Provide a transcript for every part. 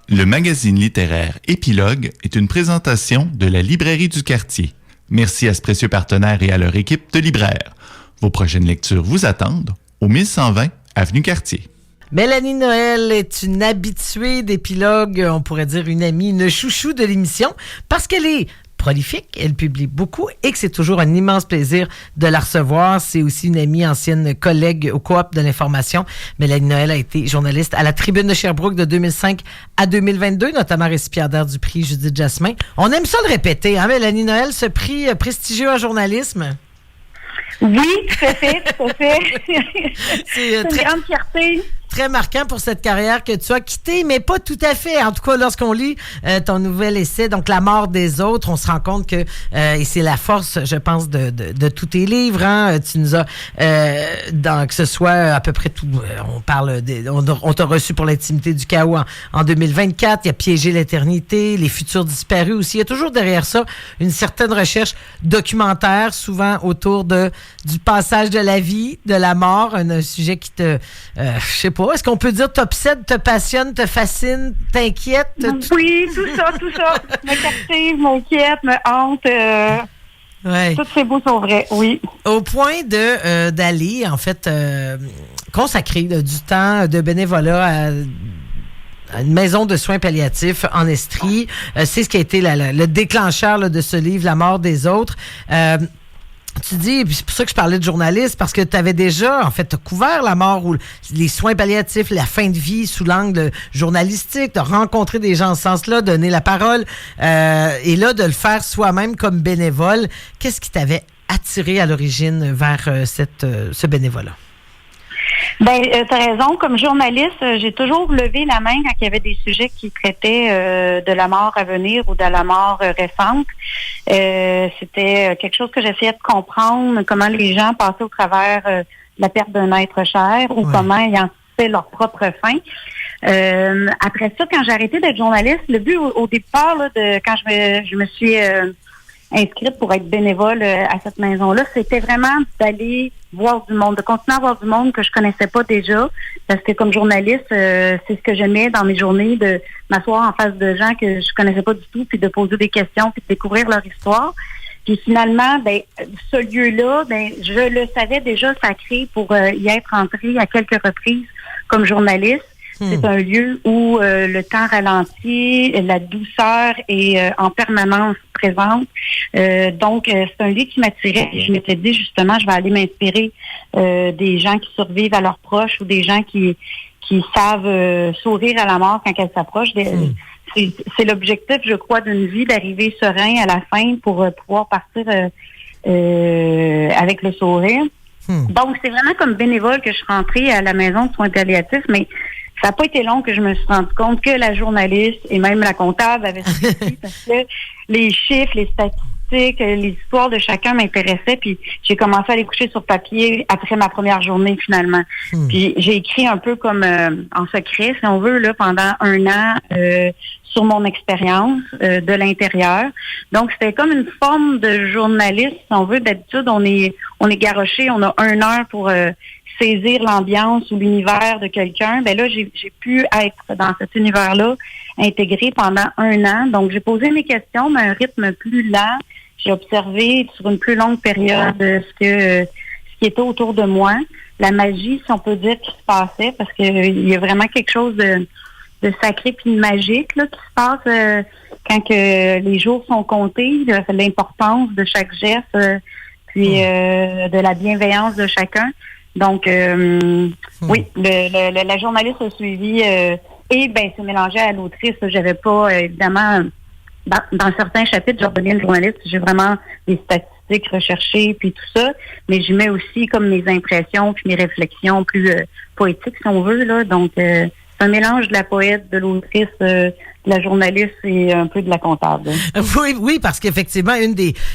Le magazine littéraire Épilogue est une présentation de la Librairie du Quartier. Merci à ce précieux partenaire et à leur équipe de libraires. Vos prochaines lectures vous attendent au 1120 Avenue Cartier. Mélanie Noël est une habituée d'Épilogue, on pourrait dire une amie, une chouchou de l'émission, parce qu'elle est prolifique, elle publie beaucoup et que c'est toujours un immense plaisir de la recevoir. C'est aussi une amie, ancienne collègue au Coop de l'information. Mélanie Noël a été journaliste à la Tribune de Sherbrooke de 2005 à 2022, notamment récipiendaire du prix Judith Jasmin. On aime ça le répéter, hein, Mélanie Noël, ce prix prestigieux en journalisme? Oui, tout à fait. C'est une grande fierté. Très marquant pour cette carrière que tu as quittée, mais pas tout à fait. En tout cas, lorsqu'on lit ton nouvel essai, donc La mort des autres, on se rend compte que, et c'est la force, je pense, de tous tes livres, hein, tu nous as, que ce soit à peu près tout, on t'a reçu pour l'intimité du chaos en 2024, il y a Piégé l'éternité, Les futurs disparus aussi. Il y a toujours derrière ça une certaine recherche documentaire, souvent autour du passage de la vie, de la mort, un sujet qui te, je sais pas, est-ce qu'on peut dire t'obsède, te passionne, te fascine, t'inquiète? Oui, tout ça. Me captive, m'inquiète, me hante. Ouais. Tous ces mots sont vrais, oui. Au point d'aller, en fait, consacrer du temps de bénévolat à une maison de soins palliatifs en Estrie. C'est ce qui a été le déclencheur là, de ce livre, La mort des autres. Tu dis, puis c'est pour ça que je parlais de journaliste, parce que tu avais déjà, en fait, t'as couvert la mort ou les soins palliatifs, la fin de vie sous l'angle journalistique, tu as rencontré des gens en ce sens-là, donné la parole, et là, de le faire soi-même comme bénévole, qu'est-ce qui t'avait attiré à l'origine vers ce bénévolat? Ben, t'as raison. Comme journaliste, j'ai toujours levé la main quand il y avait des sujets qui traitaient de la mort à venir ou de la mort récente. C'était quelque chose que j'essayais de comprendre, comment les gens passaient au travers la perte d'un être cher ou comment ils anticipaient leur propre fin. Après ça, quand j'ai arrêté d'être journaliste, le but au départ, là, quand je me suis inscrite pour être bénévole à cette maison-là, c'était vraiment d'aller voir du monde, de continuer à voir du monde que je connaissais pas déjà, parce que comme journaliste, c'est ce que j'aimais dans mes journées, de m'asseoir en face de gens que je connaissais pas du tout, puis de poser des questions, puis de découvrir leur histoire. Puis finalement, ben ce lieu-là, ben je le savais déjà sacré pour y être entrée à quelques reprises comme journaliste. C'est un lieu où le temps ralentit, la douceur est en permanence présente. Donc, c'est un lieu qui m'attirait. Je m'étais dit, justement, je vais aller m'inspirer des gens qui survivent à leurs proches ou des gens qui savent sourire à la mort quand elle s'approche. C'est l'objectif, je crois, d'une vie, d'arriver serein à la fin pour pouvoir partir avec le sourire. Donc, c'est vraiment comme bénévole que je suis rentrée à la maison de soins palliatifs, mais ça n'a pas été long que je me suis rendu compte que la journaliste et même la comptable avaient suivi parce que les chiffres, les statistiques, les histoires de chacun m'intéressaient. Puis j'ai commencé à les coucher sur papier après ma première journée finalement. Puis j'ai écrit un peu comme en secret, si on veut, là, pendant 1 an sur mon expérience de l'intérieur. Donc c'était comme une forme de journaliste, si on veut. D'habitude, on est garoché, on a 1 heure pour saisir l'ambiance ou l'univers de quelqu'un. Ben là, j'ai pu être dans cet univers-là, intégré pendant 1 an. Donc, j'ai posé mes questions, mais à un rythme plus lent. J'ai observé sur une plus longue période ce qui était autour de moi, la magie, si on peut dire, qui se passait, parce que il y a vraiment quelque chose de sacré puis de magique là, qui se passe quand que les jours sont comptés, l'importance de chaque geste, puis de la bienveillance de chacun. Donc, oui, la journaliste a suivi et ben c'est mélangé à l'autrice. J'avais pas, évidemment, dans certains chapitres, j'ai redonné le journaliste, j'ai vraiment des statistiques recherchées puis tout ça, mais j'y mets aussi comme mes impressions puis mes réflexions plus poétiques, si on veut, là. Donc, c'est un mélange de la poète, de l'autrice, de la journaliste et un peu de la comptable. Oui, parce qu'effectivement,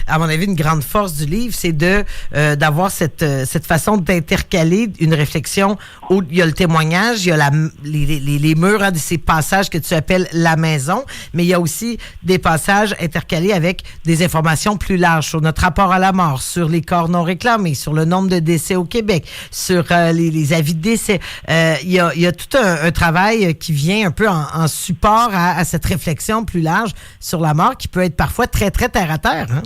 à mon avis, une grande force du livre, c'est d'avoir cette façon d'intercaler une réflexion où il y a le témoignage, il y a les murs, hein, de ces passages que tu appelles la maison, mais il y a aussi des passages intercalés avec des informations plus larges sur notre rapport à la mort, sur les corps non réclamés, sur le nombre de décès au Québec, sur les avis de décès. Il y a tout un travail travail qui vient un peu en support à cette réflexion plus large sur la mort qui peut être parfois très, très terre à terre, hein?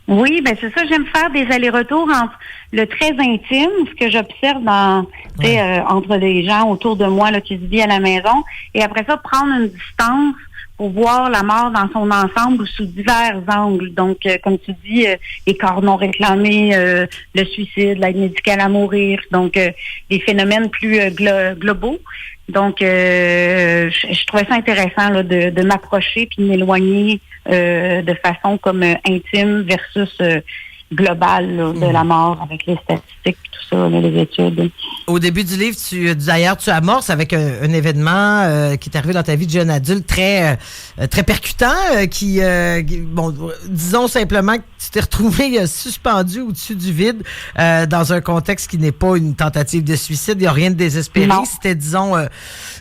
Oui, ben c'est ça. J'aime faire des allers-retours entre le très intime, ce que j'observe entre les gens autour de moi là, qui se vivent à la maison, et après ça, prendre une distance pour voir la mort dans son ensemble ou sous divers angles. Donc, comme tu dis, les corps non réclamés, le suicide, l'aide médicale à mourir, donc des phénomènes plus globaux. Donc, je trouvais ça intéressant là, de m'approcher puis de m'éloigner de façon comme intime versus globale là, de la mort avec les statistiques et tout ça, là, les études. Au début du livre, d'ailleurs, tu amorces avec un événement qui est arrivé dans ta vie de jeune adulte très percutant, disons simplement que tu t'es retrouvé suspendu au-dessus du vide dans un contexte qui n'est pas une tentative de suicide. Il n'y a rien de désespéré. Non. C'était, disons,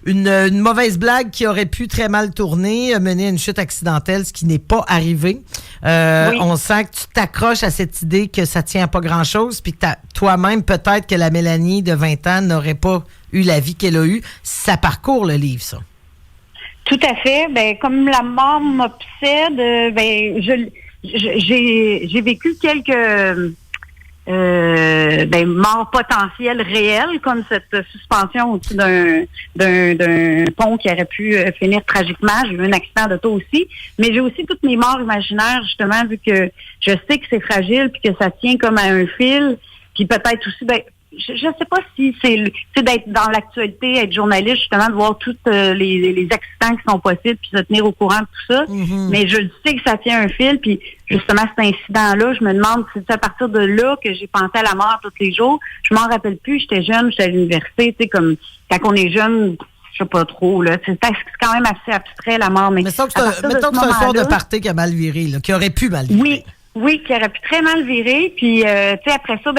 une mauvaise blague qui aurait pu très mal tourner, mener à une chute accidentelle, ce qui n'est pas arrivé. Oui. On sent que tu t'accroches à cette idée que ça tient à pas grand-chose, puis que toi-même, peut-être que la Mélanie de 20 ans n'aurait pas eu la vie qu'elle a eue. Ça parcourt le livre, ça. Tout à fait. Ben, comme la mort m'obsède, j'ai vécu quelques morts potentielles réelles, comme cette suspension au-dessus d'un pont qui aurait pu finir tragiquement. J'ai eu un accident d'auto aussi, mais j'ai aussi toutes mes morts imaginaires, justement, vu que je sais que c'est fragile puis que ça tient comme à un fil, puis peut-être aussi, je sais pas si c'est d'être dans l'actualité, être journaliste, justement, de voir tous les accidents qui sont possibles, puis se tenir au courant de tout ça. Mm-hmm. Mais je sais que ça tient un fil, puis justement, cet incident-là, je me demande si c'est à partir de là que j'ai pensé à la mort tous les jours. Je m'en rappelle plus, j'étais jeune, j'étais à l'université, tu sais, comme quand on est jeune, je sais pas trop, là. C'est quand même assez abstrait, la mort. Mais mettons que c'est un sort de party qui a mal viré, là, qui aurait pu mal virer. Oui, qui aurait pu très mal virer. Puis, tu sais, après ça,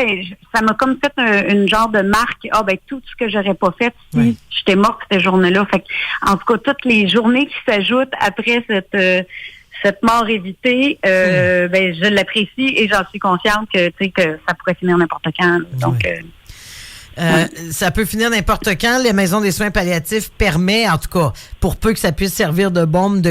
ça m'a comme fait une genre de marque. Tout ce que j'aurais pas fait si j'étais morte cette journée-là. Fait que, en tout cas, toutes les journées qui s'ajoutent après cette mort évitée, je l'apprécie et j'en suis consciente que, tu sais, que ça pourrait finir n'importe quand. Donc, ça peut finir n'importe quand. Les maisons des soins palliatifs permet, en tout cas, pour peu que ça puisse servir de bombe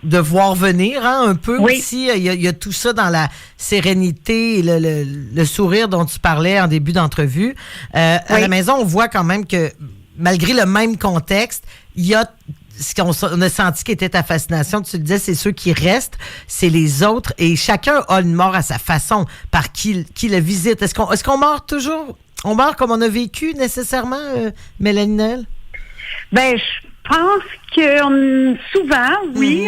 de voir venir, hein, un peu aussi. Il y a tout ça dans la sérénité et le sourire dont tu parlais en début d'entrevue. À la maison, on voit quand même que, malgré le même contexte, il y a ce qu'on a senti qui était ta fascination. Tu le disais, c'est ceux qui restent, c'est les autres. Et chacun a une mort à sa façon, par qui le visite. Est-ce qu'on meurt toujours? On meurt comme on a vécu, nécessairement, Mélanie Noël? Je pense que souvent, oui,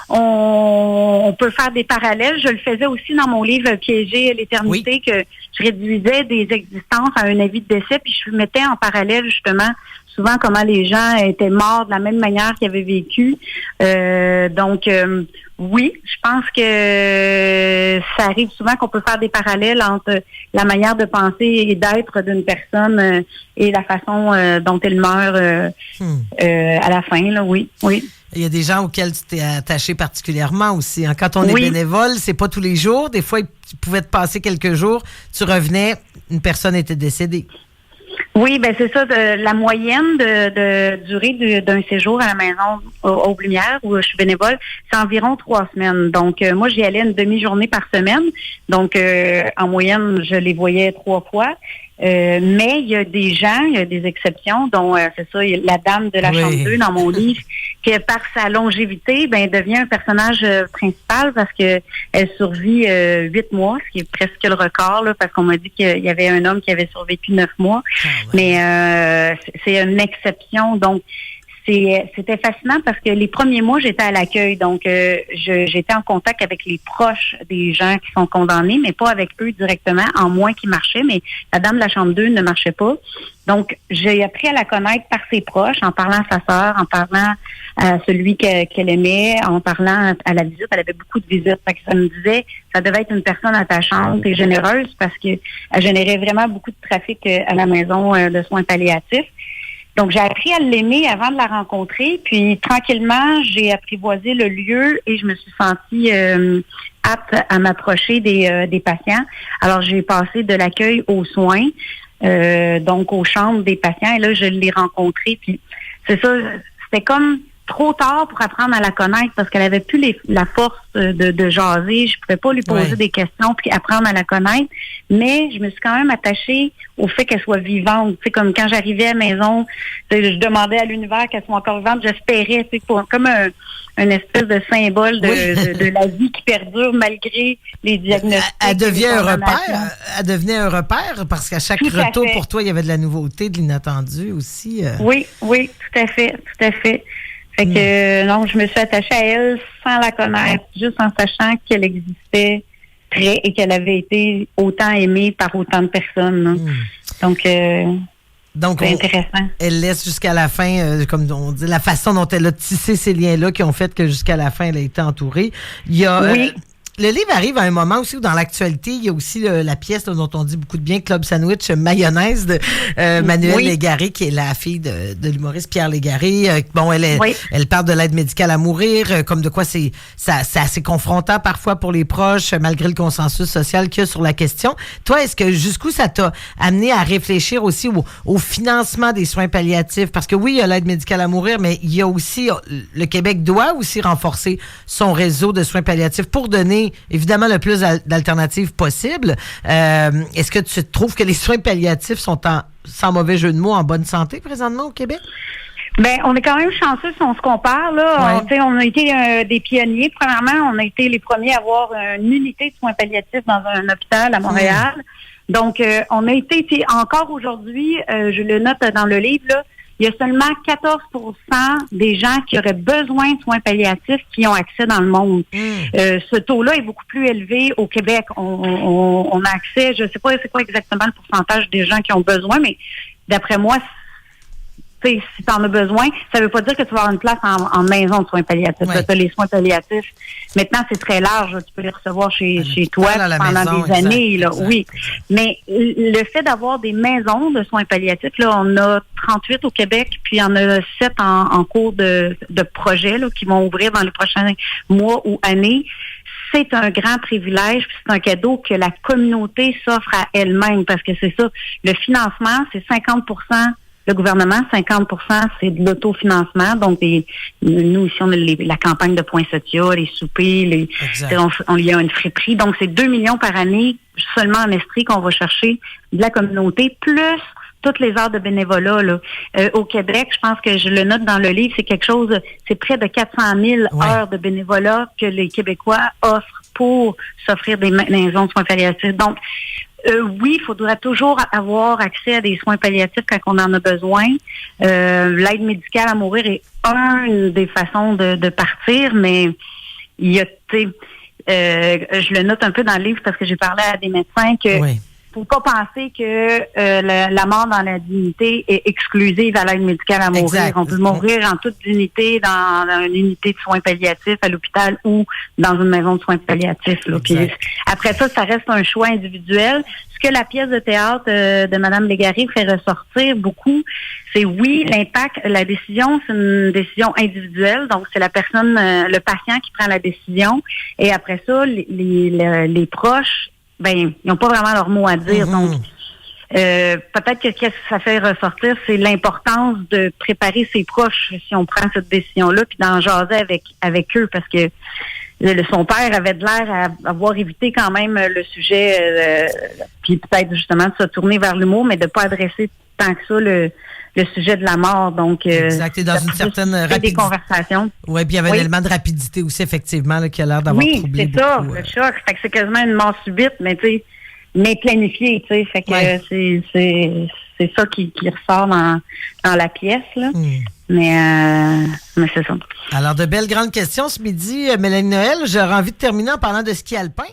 on peut faire des parallèles. Je le faisais aussi dans mon livre Piéger l'éternité, que je réduisais des existences à un avis de décès, puis je mettais en parallèle justement souvent comment les gens étaient morts de la même manière qu'ils avaient vécu. Oui, je pense que ça arrive souvent qu'on peut faire des parallèles entre la manière de penser et d'être d'une personne et la façon dont elle meurt à la fin, là, oui. Il y a des gens auxquels tu t'es attaché particulièrement aussi. Hein. Quand on est bénévole, c'est pas tous les jours. Des fois, tu pouvais te passer quelques jours, tu revenais, une personne était décédée. Oui, c'est ça. La moyenne de durée d'un séjour à la maison Aube Lumière, où je suis bénévole, c'est environ 3 semaines. Donc, moi, j'y allais une demi-journée par semaine. Donc, en moyenne, je les voyais 3 fois. Mais il y a des gens, il y a des exceptions, dont c'est ça, la dame de la chambre 2 dans mon livre, qui par sa longévité, devient un personnage principal parce que elle survit 8 mois, ce qui est presque le record, là, parce qu'on m'a dit qu'il y avait un homme qui avait survécu 9 mois. Mais c'est une exception. Donc, c'était fascinant parce que les premiers mois, j'étais à l'accueil. Donc, j'étais en contact avec les proches des gens qui sont condamnés, mais pas avec eux directement, en moins qu'ils marchaient. Mais la dame de la chambre 2 ne marchait pas. Donc, j'ai appris à la connaître par ses proches, en parlant à sa sœur, en parlant à celui qu'elle aimait, en parlant à la visite. Elle avait beaucoup de visites. Fait que ça me disait, ça devait être une personne attachante et généreuse parce qu'elle générait vraiment beaucoup de trafic à la maison de soins palliatifs. Donc, j'ai appris à l'aimer avant de la rencontrer. Puis, tranquillement, j'ai apprivoisé le lieu et je me suis sentie apte à m'approcher des patients. Alors, j'ai passé de l'accueil aux soins, donc aux chambres des patients. Et là, je l'ai rencontré. Puis, c'est ça, c'était comme trop tard pour apprendre à la connaître parce qu'elle avait plus la force de jaser. Je pouvais pas lui poser des questions puis apprendre à la connaître. Mais je me suis quand même attachée au fait qu'elle soit vivante. Tu sais, comme quand j'arrivais à la maison, je demandais à l'univers qu'elle soit encore vivante. J'espérais, tu sais, comme un espèce de symbole de la vie qui perdure malgré les diagnostics. Elle devient un repère. Elle devenait un repère parce qu'à chaque retour pour toi, il y avait de la nouveauté, de l'inattendu aussi. Oui, tout à fait. Fait que non, je me suis attachée à elle sans la connaître, juste en sachant qu'elle existait près et qu'elle avait été autant aimée par autant de personnes. Donc c'est intéressant. Elle laisse jusqu'à la fin, comme on dit, la façon dont elle a tissé ces liens-là qui ont fait que jusqu'à la fin, elle a été entourée. Il y a... Le livre arrive à un moment aussi où dans l'actualité, il y a aussi la pièce dont on dit beaucoup de bien, Club Sandwich Mayonnaise de Manuelle Légaré, qui est la fille de l'humoriste Pierre Légaré. Elle parle de l'aide médicale à mourir, comme de quoi c'est assez confrontant parfois pour les proches, malgré le consensus social qu'il y a sur la question. Toi, est-ce que jusqu'où ça t'a amené à réfléchir aussi au financement des soins palliatifs? Parce que oui, il y a l'aide médicale à mourir, mais il y a aussi, le Québec doit aussi renforcer son réseau de soins palliatifs pour donner évidemment le plus d'alternatives possible. Est-ce que tu trouves que les soins palliatifs sont, sans mauvais jeu de mots, en bonne santé présentement au Québec? Ben, on est quand même chanceux si on se compare. Là. On a été des pionniers. Premièrement, on a été les premiers à avoir une unité de soins palliatifs dans un hôpital à Montréal. Donc, on a été encore aujourd'hui, je le note dans le livre, là, il y a seulement 14% des gens qui auraient besoin de soins palliatifs qui ont accès dans le monde. Ce taux-là est beaucoup plus élevé au Québec. On a accès, je ne sais pas c'est quoi exactement le pourcentage des gens qui ont besoin, mais d'après moi, si tu en as besoin, ça ne veut pas dire que tu vas avoir une place en maison de soins palliatifs. Tu as les soins palliatifs. Maintenant, c'est très large. Tu peux les recevoir chez toi pendant des années. Là. Exact. Oui. Mais le fait d'avoir des maisons de soins palliatifs, là, on a 38 au Québec, puis il y en a 7 en cours de projet là, qui vont ouvrir dans les prochains mois ou années. C'est un grand privilège, puis c'est un cadeau que la communauté s'offre à elle-même, parce que c'est ça. Le financement, c'est 50%. Le gouvernement, 50%, c'est de l'autofinancement. Donc, nous, ici, on a la campagne de Poinsettia, les soupers, on y a une friperie. Donc, c'est 2 millions par année seulement en Estrie qu'on va chercher de la communauté, plus toutes les heures de bénévolat. Là. Au Québec, je pense que je le note dans le livre, c'est près de 400 000 heures de bénévolat que les Québécois offrent pour s'offrir des maisons de soins palliatifs. Donc, oui, il faudra toujours avoir accès à des soins palliatifs quand on en a besoin. L'aide médicale à mourir est une des façons de partir, mais il y a, je le note un peu dans le livre parce que j'ai parlé à des médecins que faut pas penser que la mort dans la dignité est exclusive à l'aide médicale à mourir. Exact. On peut mourir en toute dignité dans une unité de soins palliatifs à l'hôpital ou dans une maison de soins palliatifs. Là. Puis, après ça reste un choix individuel. Ce que la pièce de théâtre de Mme Légaré fait ressortir beaucoup, c'est l'impact, la décision, c'est une décision individuelle. Donc, c'est la personne, le patient qui prend la décision. Et après ça, les proches, ils n'ont pas vraiment leur mot à dire. Donc, peut-être que ce que ça fait ressortir, c'est l'importance de préparer ses proches si on prend cette décision-là, puis d'en jaser avec eux, parce que son père avait de l'air à avoir évité quand même le sujet, puis peut-être justement de se tourner vers l'humour, mais de pas adresser tant que ça le sujet de la mort. Donc, exact. Et dans une certaine rapidité. Des conversations. Oui, puis il y avait un élément de rapidité aussi, effectivement, là, qui a l'air d'avoir troublé beaucoup. Oui, c'est ça, le choc. Fait que c'est quasiment une mort subite, mais planifiée, tu sais. Fait que c'est ça qui ressort dans la pièce, là. Mais c'est ça. Alors, de belles grandes questions ce midi, Mélanie Noël. J'aurais envie de terminer en parlant de ski alpin.